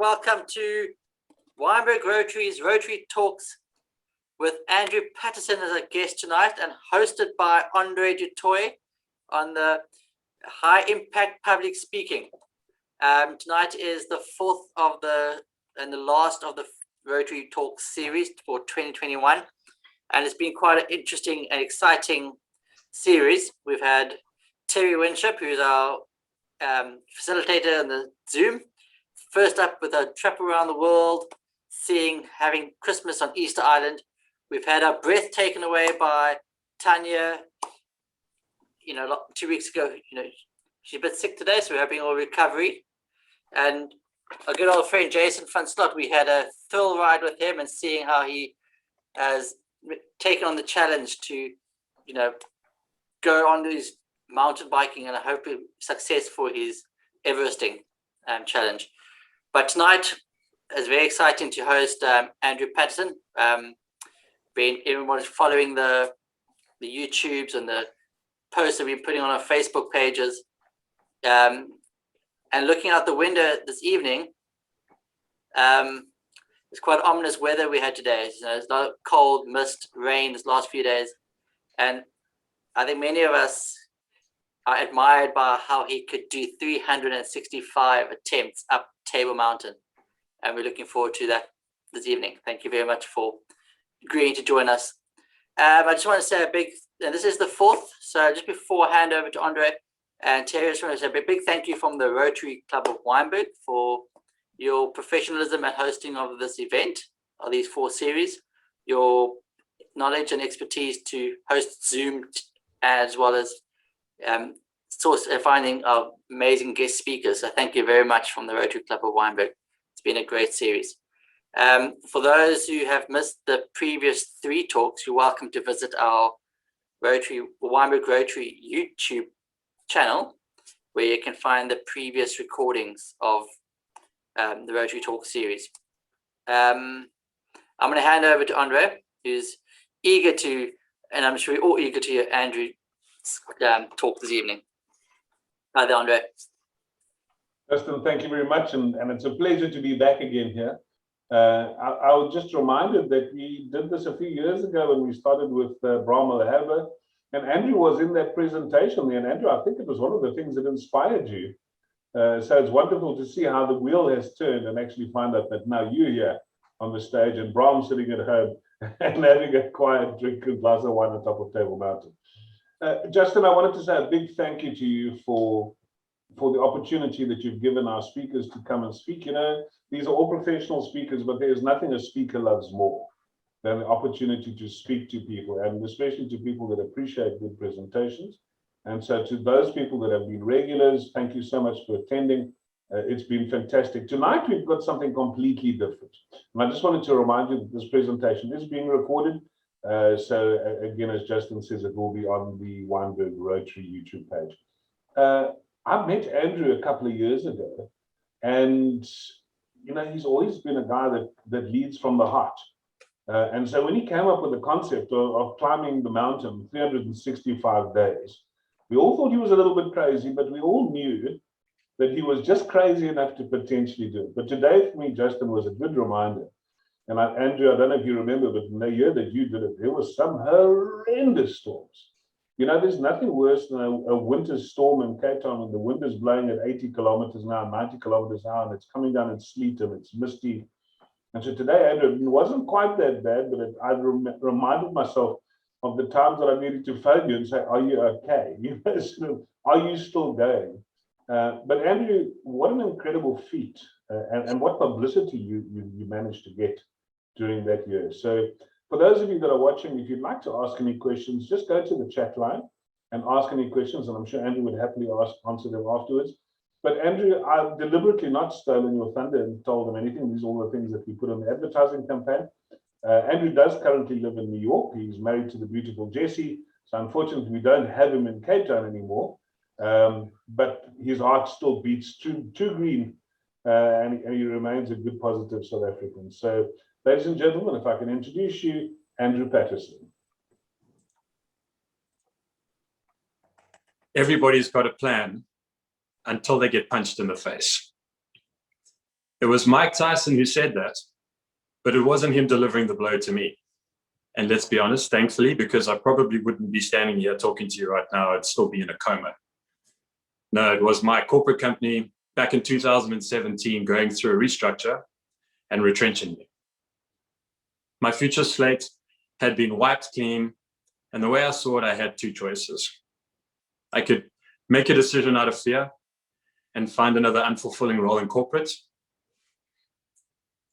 welcome to Weinberg Rotary's Rotary Talks with Andrew Patterson as a guest tonight and hosted by Andre Dutoy on the High Impact Public Speaking. Tonight is the fourth of the last of the Rotary Talks series for 2021, and it's been quite an interesting and exciting series. We've had Terry Winship, who's our facilitator in the Zoom, first up with a trip around the world, having Christmas on Easter Island. We've had our breath taken away by Tanya. 2 weeks ago, she's a bit sick today, so we're hoping all recovery. And our good old friend Jason van Slot, we had a thrill ride with him and seeing how he has taken on the challenge to, go on his mountain biking, and I hope success for his Everesting challenge. But tonight is very exciting to host Andrew Patterson. Everyone is following the YouTubes and the posts that we're putting on our Facebook pages. And looking out the window this evening, it's quite ominous weather we had today. It's a lot of cold, mist, rain this last few days. And I think many of us are admired by how he could do 365 attempts up Table Mountain. And we're looking forward to that this evening. Thank you very much for agreeing to join us. I just want to say this is the fourth, so just before I hand over to Andre and Terry, I just want to say a big thank you from the Rotary Club of Weinberg for your professionalism and hosting of this event, of these 4 series, your knowledge and expertise to host Zoom, as well as finding our amazing guest speakers. So thank you very much from the Rotary Club of Weinberg. It's been a great series. For those who have missed the previous 3 talks, you're welcome to visit our Weinberg Rotary YouTube channel, where you can find the previous recordings of the Rotary Talk series. I'm going to hand over to Andre, who's eager to, and I'm sure we're all eager to hear Andrew talk this evening. Hi there, Andre. Justin, thank you very much, and it's a pleasure to be back again here. I was just reminded that we did this a few years ago when we started with Bram Malherbe, and Andrew was in that presentation there. And Andrew, I think it was one of the things that inspired you. So it's wonderful to see how the wheel has turned and actually find out that now you're here on the stage and Bram sitting at home and having a quiet drink and glass of wine on top of Table Mountain. Justin, I wanted to say a big thank you to you for the opportunity that you've given our speakers to come and speak. These are all professional speakers, but there is nothing a speaker loves more than the opportunity to speak to people, and especially to people that appreciate good presentations. And so to those people that have been regulars, thank you so much for attending. It's been fantastic. Tonight, we've got something completely different. And I just wanted to remind you that this presentation is being recorded. So again, as Justin says, it will be on the Weinberg Rotary YouTube page. I met Andrew a couple of years ago, and he's always been a guy that leads from the heart. And so when he came up with the concept of climbing the mountain 365 days, we all thought he was a little bit crazy, but we all knew that he was just crazy enough to potentially do it. But today, for me, Justin, was a good reminder. And Andrew, I don't know if you remember, but in the year that you did it, there was some horrendous storms. There's nothing worse than a winter storm in Cape Town when the wind is blowing at 80 kilometers an hour, 90 kilometers an hour, and it's coming down in sleet and it's misty. And so today, Andrew, it wasn't quite that bad, but I reminded myself of the times that I needed to phone you and say, are you okay? Are you still going? But Andrew, what an incredible feat and what publicity you managed to get during that year. So for those of you that are watching, if you'd like to ask any questions, just go to the chat line and ask any questions, and I'm sure Andrew would happily answer them afterwards. But Andrew, I've deliberately not stolen your thunder and told them anything. These are all the things that we put on the advertising campaign. Andrew does currently live in New York. He's married to the beautiful Jessie. So unfortunately, we don't have him in Cape Town anymore. But his heart still beats true green, and he remains a good, positive South African. So, ladies and gentlemen, if I can introduce you, Andrew Patterson. Everybody's got a plan until they get punched in the face. It was Mike Tyson who said that, but it wasn't him delivering the blow to me. And let's be honest, thankfully, because I probably wouldn't be standing here talking to you right now, I'd still be in a coma. No, it was my corporate company back in 2017 going through a restructure and retrenching me. My future slate had been wiped clean, and the way I saw it, I had two choices. I could make a decision out of fear and find another unfulfilling role in corporate,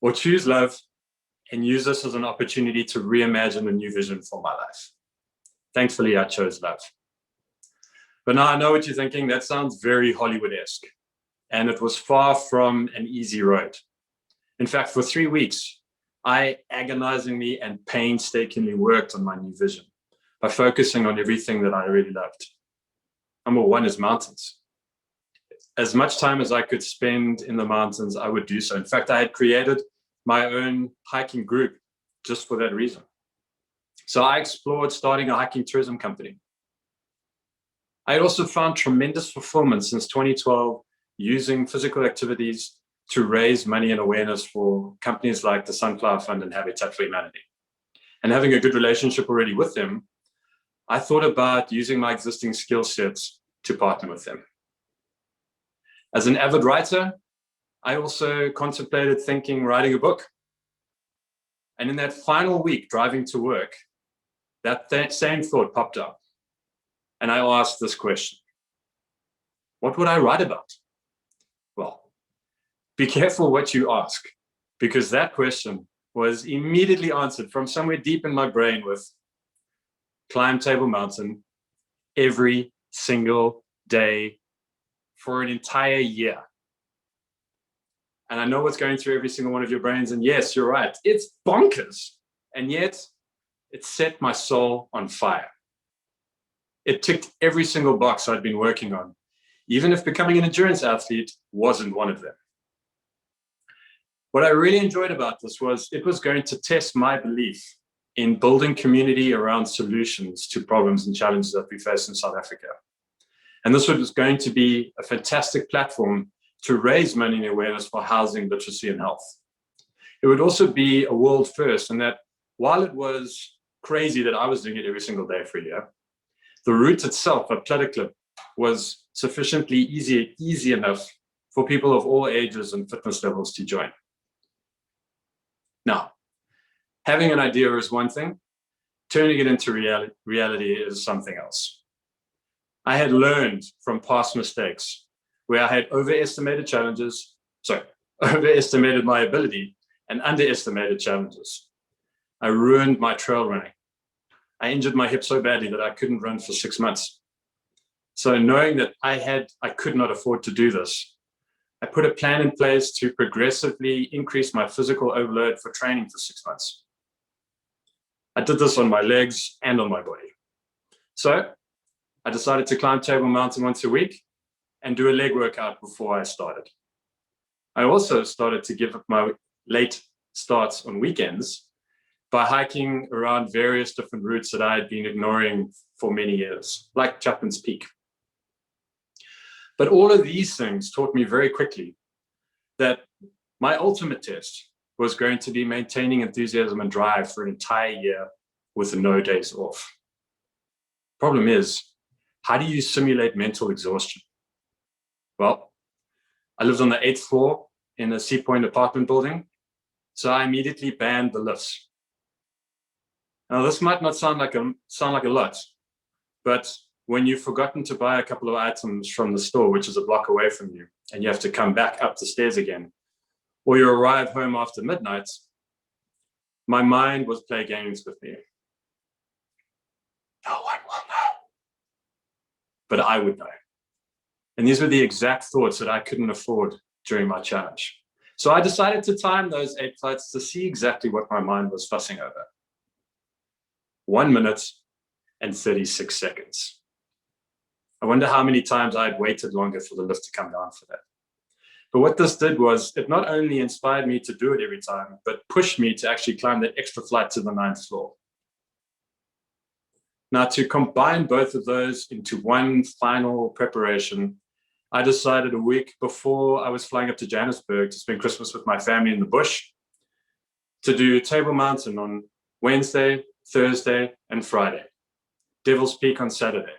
or choose love and use this as an opportunity to reimagine a new vision for my life. Thankfully, I chose love. But now I know what you're thinking. That sounds very Hollywood-esque, and it was far from an easy road. In fact, for 3 weeks, I agonizingly and painstakingly worked on my new vision by focusing on everything that I really loved. Number one is mountains. As much time as I could spend in the mountains, I would do so. In fact, I had created my own hiking group just for that reason. So I explored starting a hiking tourism company. I had also found tremendous fulfillment since 2012 using physical activities to raise money and awareness for companies like the Sunflower Fund and Habitat for Humanity. And having a good relationship already with them, I thought about using my existing skill sets to partner with them. As an avid writer, I also contemplated writing a book. And in that final week driving to work, that same thought popped up. And I asked this question: what would I write about? Well, be careful what you ask, because that question was immediately answered from somewhere deep in my brain with climb Table Mountain every single day for an entire year. And I know what's going through every single one of your brains. And yes, you're right. It's bonkers. And yet it set my soul on fire. It ticked every single box I'd been working on, even if becoming an endurance athlete wasn't one of them. What I really enjoyed about this was it was going to test my belief in building community around solutions to problems and challenges that we face in South Africa. And this was going to be a fantastic platform to raise money and awareness for housing, literacy, and health. It would also be a world first in that while it was crazy that I was doing it every single day for a year, the route itself at Club was sufficiently easy enough for people of all ages and fitness levels to join. Now, having an idea is one thing, turning it into reality is something else. I had learned from past mistakes where I had overestimated my ability and underestimated challenges. I ruined my trail running. I injured my hip so badly that I couldn't run for 6 months. So knowing that I could not afford to do this, I put a plan in place to progressively increase my physical overload for training for 6 months. I did this on my legs and on my body. So I decided to climb Table Mountain once a week and do a leg workout before I started. I also started to give up my late starts on weekends by hiking around various different routes that I had been ignoring for many years, like Chapman's Peak. But all of these things taught me very quickly that my ultimate test was going to be maintaining enthusiasm and drive for an entire year with no days off. Problem is, how do you simulate mental exhaustion? Well, I lived on the 8th floor in a Sea Point apartment building, so I immediately banned the lifts. Now, this might not sound like a lot, but when you've forgotten to buy a couple of items from the store, which is a block away from you, and you have to come back up the stairs again, or you arrive home after midnight, my mind was playing games with me. No one will know, but I would know. And these were the exact thoughts that I couldn't afford during my challenge. So I decided to time those 8 flights to see exactly what my mind was fussing over. 1 minute and 36 seconds. I wonder how many times I had waited longer for the lift to come down for that. But what this did was it not only inspired me to do it every time, but pushed me to actually climb that extra flight to the 9th floor. Now, to combine both of those into one final preparation, I decided a week before I was flying up to Johannesburg to spend Christmas with my family in the bush to do Table Mountain on Wednesday, Thursday, and Friday. Devil's Peak on Saturday.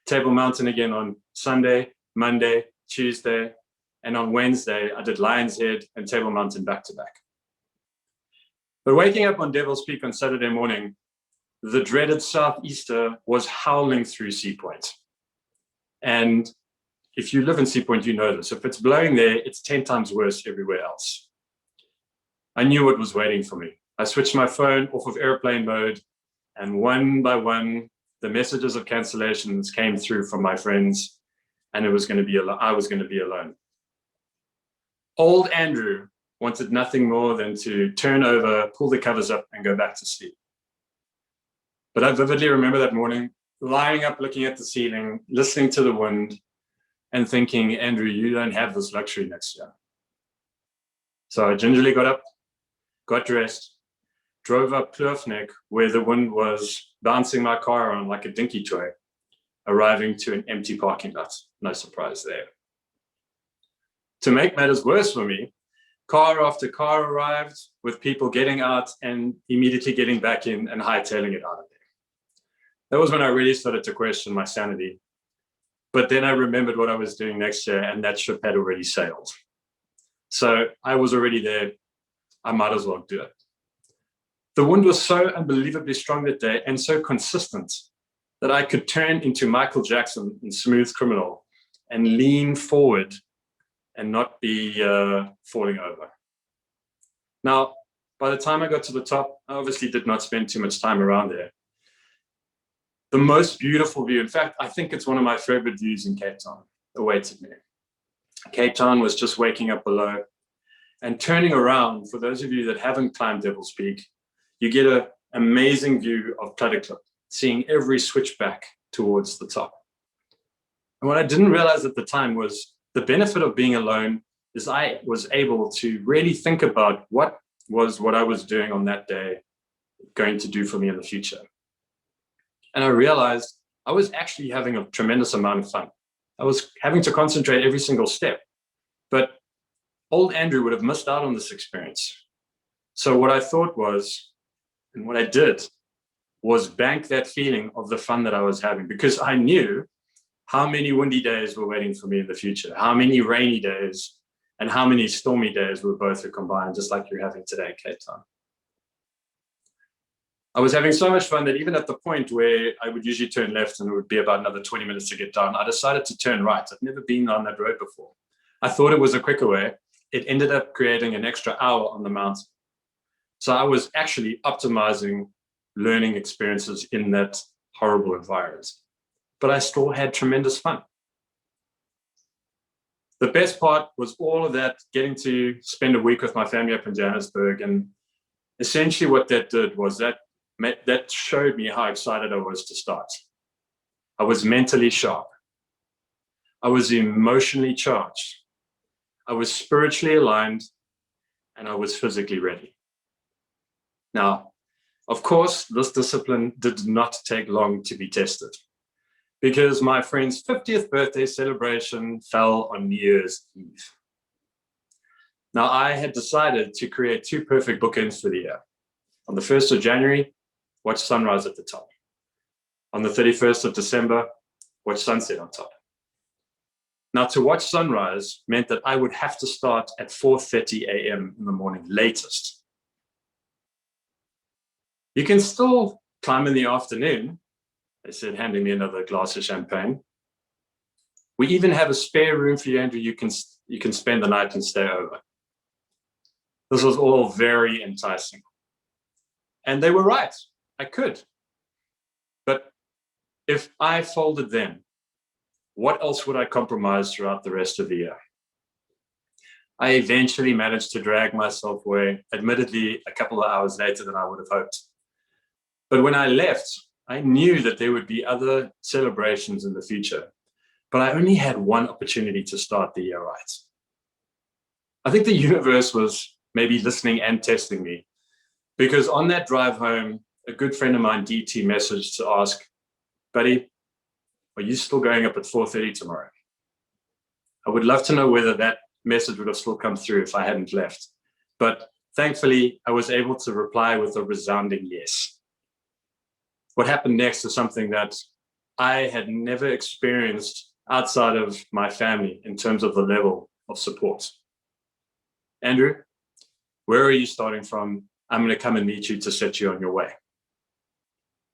Table Mountain again on Sunday, Monday, Tuesday, and on Wednesday, I did Lion's Head and Table Mountain back to back. But waking up on Devil's Peak on Saturday morning, the dreaded southeaster was howling through Sea Point. And if you live in Sea Point, you know this. If it's blowing there, it's 10 times worse everywhere else. I knew what was waiting for me. I switched my phone off of airplane mode, and one by one, the messages of cancellations came through from my friends, and I was going to be alone. Old Andrew wanted nothing more than to turn over, pull the covers up, and go back to sleep. But I vividly remember that morning, lying up, looking at the ceiling, listening to the wind, and thinking, Andrew, you don't have this luxury next year. So I gingerly got up, got dressed, drove up Kloofneck, where the wind was bouncing my car around like a dinky toy, arriving to an empty parking lot. No surprise there. To make matters worse for me, car after car arrived with people getting out and immediately getting back in and hightailing it out of there. That was when I really started to question my sanity. But then I remembered what I was doing next year, and that ship had already sailed. So I was already there. I might as well do it. The wind was so unbelievably strong that day and so consistent that I could turn into Michael Jackson in Smooth Criminal and lean forward and not be falling over. Now, by the time I got to the top, I obviously did not spend too much time around there. The most beautiful view, in fact, I think it's one of my favorite views in Cape Town, awaited me. Cape Town was just waking up below and turning around. For those of you that haven't climbed Devil's Peak, you get an amazing view of Clutterclip, seeing every switchback towards the top. And what I didn't realize at the time was the benefit of being alone is I was able to really think about what I was doing on that day going to do for me in the future. And I realized I was actually having a tremendous amount of fun. I was having to concentrate every single step, but old Andrew would have missed out on this experience. So what I thought was, and what I did, was bank that feeling of the fun that I was having, because I knew how many windy days were waiting for me in the future, how many rainy days, and how many stormy days were both combined, just like you're having today in Cape Town. I was having so much fun that even at the point where I would usually turn left and it would be about another 20 minutes to get down, I decided to turn right. I'd never been on that road before. I thought it was a quicker way. It ended up creating an extra hour on the mountain. So I was actually optimizing learning experiences in that horrible environment. But I still had tremendous fun. The best part was all of that, getting to spend a week with my family up in Johannesburg. And essentially what that did was that showed me how excited I was to start. I was mentally sharp. I was emotionally charged. I was spiritually aligned, and I was physically ready. Now, of course, this discipline did not take long to be tested, because my friend's 50th birthday celebration fell on New Year's Eve. Now, I had decided to create two perfect bookends for the year. On the 1st of January, watch sunrise at the top. On the 31st of December, watch sunset on top. Now, to watch sunrise meant that I would have to start at 4:30 a.m. in the morning, latest. You can still climb in the afternoon, they said, handing me another glass of champagne. We even have a spare room for you, Andrew. You can spend the night and stay over. This was all very enticing. And they were right. I could. But if I folded then, what else would I compromise throughout the rest of the year? I eventually managed to drag myself away, admittedly a couple of hours later than I would have hoped. But when I left, I knew that there would be other celebrations in the future, but I only had one opportunity to start the year right. I think the universe was maybe listening and testing me, because on that drive home, a good friend of mine, DT, messaged to ask, buddy, are you still going up at 4:30 tomorrow? I would love to know whether that message would have still come through if I hadn't left. But thankfully, I was able to reply with a resounding yes. What happened next is something that I had never experienced outside of my family in terms of the level of support. Andrew, where are you starting from? I'm going to come and meet you to set you on your way.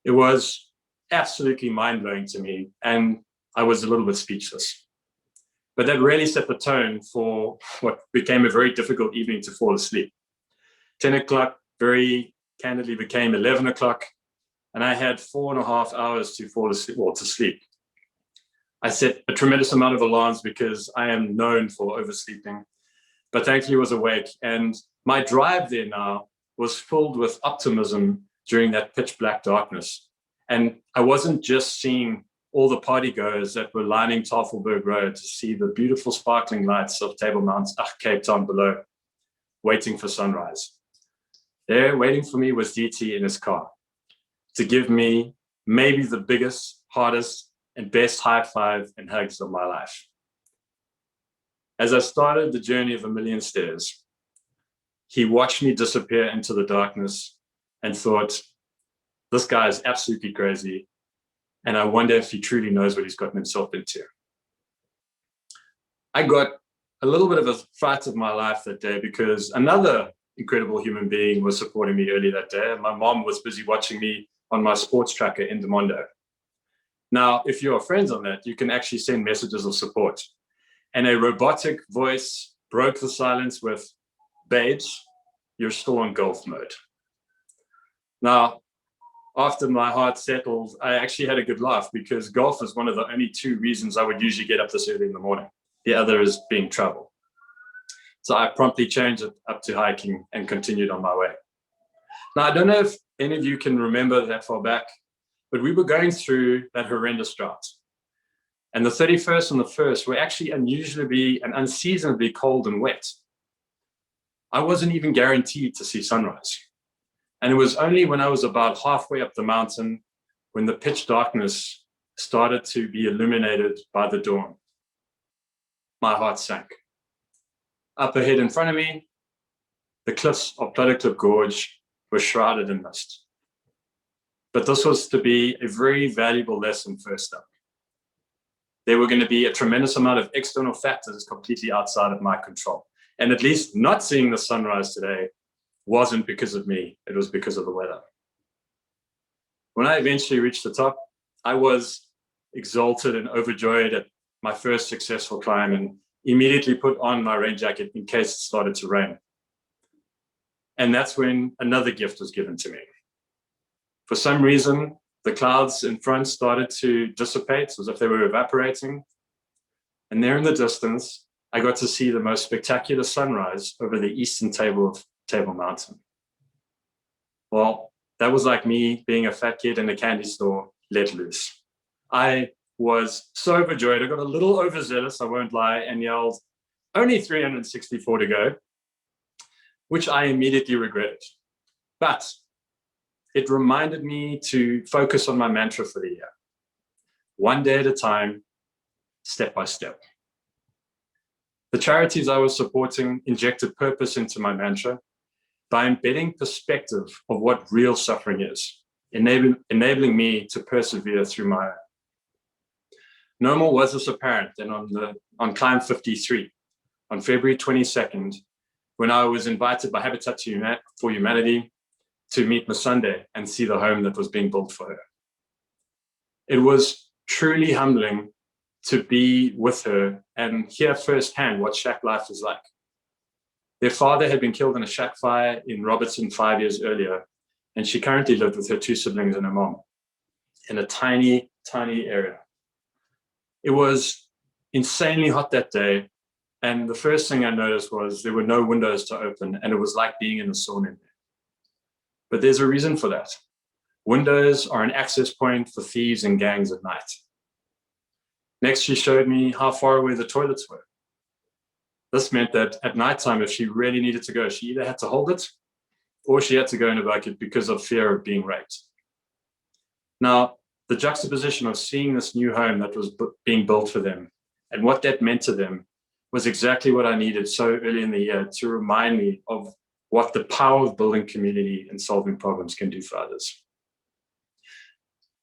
It was absolutely mind-blowing to me, and I was a little bit speechless. But that really set the tone for what became a very difficult evening to fall asleep. 10 o'clock very candidly became 11 o'clock, and I had 4.5 hours to fall asleep, or to sleep. I set a tremendous amount of alarms because I am known for oversleeping, but thankfully was awake. And my drive there now was filled with optimism during that pitch black darkness. And I wasn't just seeing all the partygoers that were lining Tafelberg Road to see the beautiful sparkling lights of Table Mountain, Cape Town below, waiting for sunrise. There, waiting for me was DT in his car to give me maybe the biggest, hardest, and best high five and hugs of my life. As I started the journey of 1,000,000 stairs, he watched me disappear into the darkness and thought, this guy is absolutely crazy, and I wonder if he truly knows what he's gotten himself into. I got a little bit of a fright of my life that day because another incredible human being was supporting me early that day. My mom was busy watching me on my sports tracker in Demondo. Now, if you are friends on that, you can actually send messages of support. And a robotic voice broke the silence with, babes, you're still on golf mode. Now, after my heart settled, I actually had a good laugh because golf is one of the only 2 reasons I would usually get up this early in the morning. The other is being travel. So I promptly changed it up to hiking and continued on my way. Now, I don't know if any of you can remember that far back, but we were going through that horrendous drought. And the 31st and the 1st were actually unusually and unseasonably cold and wet. I wasn't even guaranteed to see sunrise. And it was only when I was about halfway up the mountain when the pitch darkness started to be illuminated by the dawn. My heart sank. Up ahead in front of me, the cliffs of Clutterclip Gorge were shrouded in mist. But this was to be a very valuable lesson first up. There were going to be a tremendous amount of external factors completely outside of my control. And at least not seeing the sunrise today wasn't because of me, it was because of the weather. When I eventually reached the top, I was exalted and overjoyed at my first successful climb and immediately put on my rain jacket in case it started to rain. And that's when another gift was given to me. For some reason, the clouds in front started to dissipate as if they were evaporating. And there in the distance, I got to see the most spectacular sunrise over the eastern table of Table Mountain. Well, that was like me being a fat kid in a candy store let loose. I was so overjoyed. I got a little overzealous, I won't lie, and yelled, only 364 to go, which I immediately regretted. But it reminded me to focus on my mantra for the year. One day at a time, step by step. The charities I was supporting injected purpose into my mantra by embedding perspective of what real suffering is, enabling me to persevere through my own. No more was this apparent than on Climb 53, on February 22nd, when I was invited by Habitat for Humanity to meet Masande and see the home that was being built for her. It was truly humbling to be with her and hear firsthand what shack life is like. Their father had been killed in a shack fire in Robertson 5 years earlier, and she currently lived with her 2 siblings and her mom in a tiny, tiny area. It was insanely hot that day, and the first thing I noticed was there were no windows to open, and it was like being in a sauna in there. But there's a reason for that. Windows are an access point for thieves and gangs at night. Next, she showed me how far away the toilets were. This meant that at nighttime, if she really needed to go, she either had to hold it or she had to go in a bucket because of fear of being raped. Now, the juxtaposition of seeing this new home that was being built for them and what that meant to them was exactly what I needed so early in the year to remind me of what the power of building community and solving problems can do for others.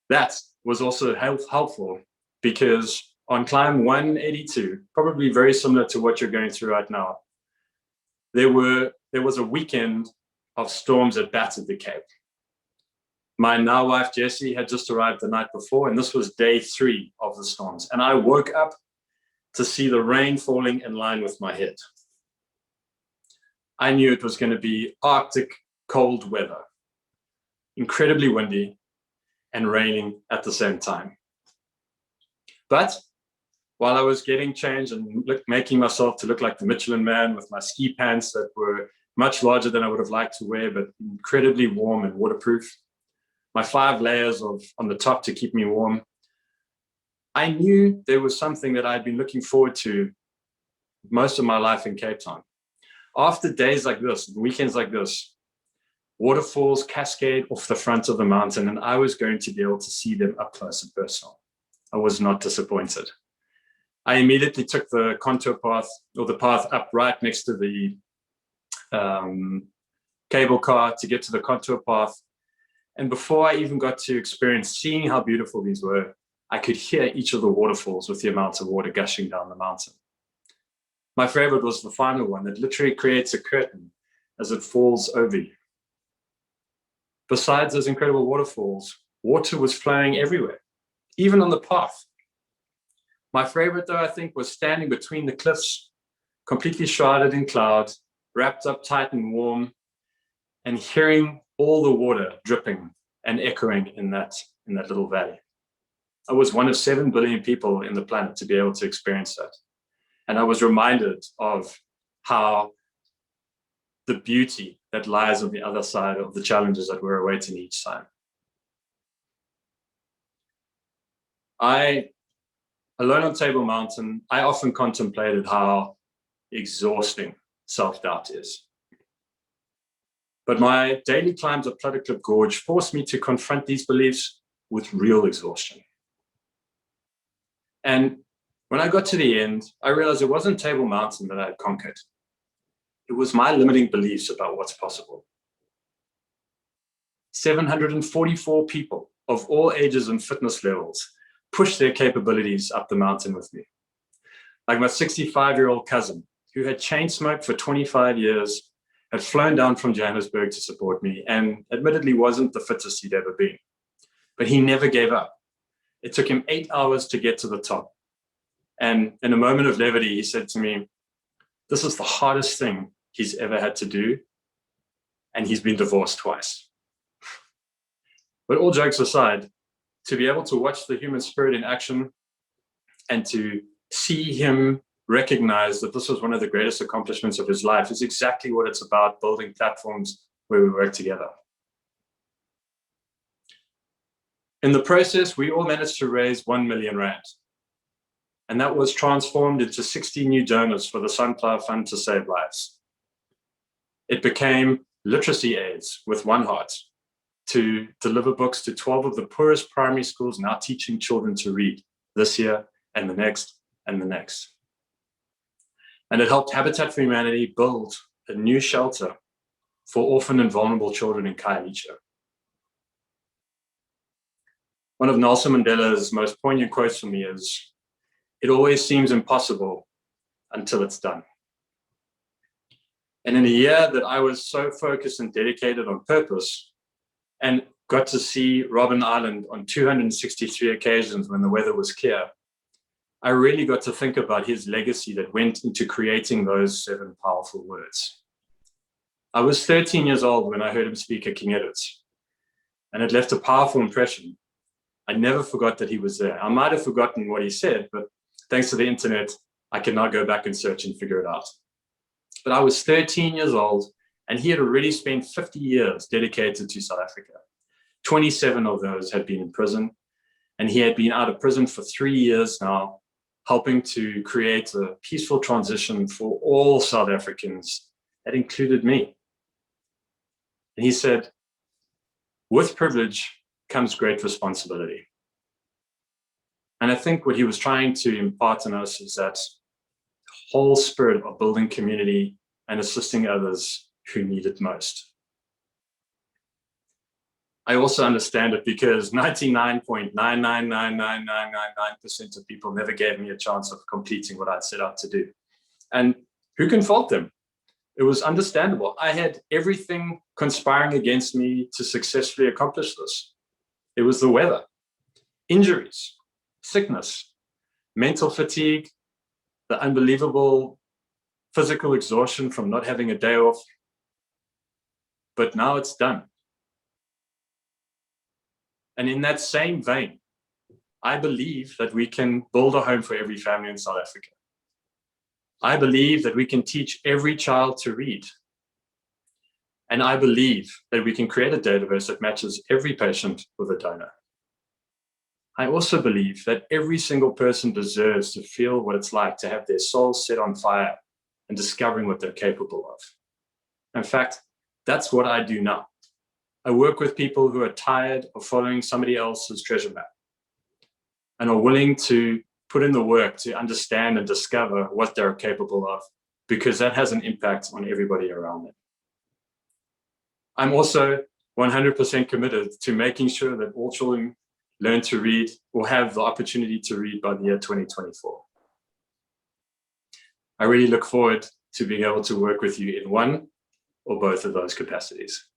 That was also helpful because on climb 182, probably very similar to what you're going through right now, there was a weekend of storms that battered the Cape. My now wife, Jessie, had just arrived the night before, and this was day 3 of the storms. And I woke up to see the rain falling in line with my head. I knew it was going to be Arctic cold weather, incredibly windy and raining at the same time. But while I was getting changed and making myself to look like the Michelin Man with my ski pants that were much larger than I would have liked to wear, but incredibly warm and waterproof, my 5 layers on the top to keep me warm, I knew there was something that I'd been looking forward to most of my life in Cape Town. After days like this, weekends like this, waterfalls cascade off the front of the mountain, and I was going to be able to see them up close and personal. I was not disappointed. I immediately took the contour path, or the path up right next to the cable car to get to the contour path. And before I even got to experience seeing how beautiful these were, I could hear each of the waterfalls with the amount of water gushing down the mountain. My favorite was the final one that literally creates a curtain as it falls over you. Besides those incredible waterfalls, water was flowing everywhere, even on the path. My favorite, though, I think, was standing between the cliffs, completely shrouded in cloud, wrapped up tight and warm, and hearing all the water dripping and echoing in that little valley. I was one of 7 billion people in the planet to be able to experience that. And I was reminded of how the beauty that lies on the other side of the challenges that we're awaiting each time. Alone on Table Mountain, I often contemplated how exhausting self-doubt is. But my daily climbs up Clutterclip Gorge forced me to confront these beliefs with real exhaustion. And when I got to the end, I realized it wasn't Table Mountain that I had conquered. It was my limiting beliefs about what's possible. 744 people of all ages and fitness levels pushed their capabilities up the mountain with me. Like my 65-year-old cousin, who had chain smoked for 25 years, had flown down from Johannesburg to support me, and admittedly wasn't the fittest he'd ever been. But he never gave up. It took him 8 hours to get to the top. And in a moment of levity, he said to me, this is the hardest thing he's ever had to do, and he's been divorced twice. But all jokes aside, to be able to watch the human spirit in action and to see him recognize that this was one of the greatest accomplishments of his life is exactly what it's about, building platforms where we work together. In the process, we all managed to raise 1 million rand. And that was transformed into 60 new donors for the Sunflower Fund to Save Lives. It became literacy aids with One Heart to deliver books to 12 of the poorest primary schools, now teaching children to read this year and the next and the next. And it helped Habitat for Humanity build a new shelter for orphan and vulnerable children in Khayelitsha. One of Nelson Mandela's most poignant quotes for me is, "It always seems impossible until it's done." And in a year that I was so focused and dedicated on purpose, and got to see Robben Island on 263 occasions when the weather was clear, I really got to think about his legacy that went into creating those 7 powerful words. I was 13 years old when I heard him speak at King Edward's, and it left a powerful impression. I never forgot that he was there. I might have forgotten what he said, but thanks to the internet, I can now go back and search and figure it out. But I was 13 years old, and he had already spent 50 years dedicated to South Africa. 27 of those had been in prison, and he had been out of prison for 3 years now, helping to create a peaceful transition for all South Africans. That included me. And he said, with privilege comes great responsibility. And I think what he was trying to impart on us is that whole spirit of building community and assisting others who need it most. I also understand it because 99.9999999% of people never gave me a chance of completing what I'd set out to do. And who can fault them? It was understandable. I had everything conspiring against me to successfully accomplish this. It was the weather, injuries, sickness, mental fatigue, the unbelievable physical exhaustion from not having a day off. But now it's done. And in that same vein, I believe that we can build a home for every family in South Africa. I believe that we can teach every child to read. And I believe that we can create a database that matches every patient with a donor. I also believe that every single person deserves to feel what it's like to have their soul set on fire and discovering what they're capable of. In fact, that's what I do now. I work with people who are tired of following somebody else's treasure map and are willing to put in the work to understand and discover what they're capable of, because that has an impact on everybody around them. I'm also 100% committed to making sure that all children learn to read or have the opportunity to read by the year 2024. I really look forward to being able to work with you in one or both of those capacities.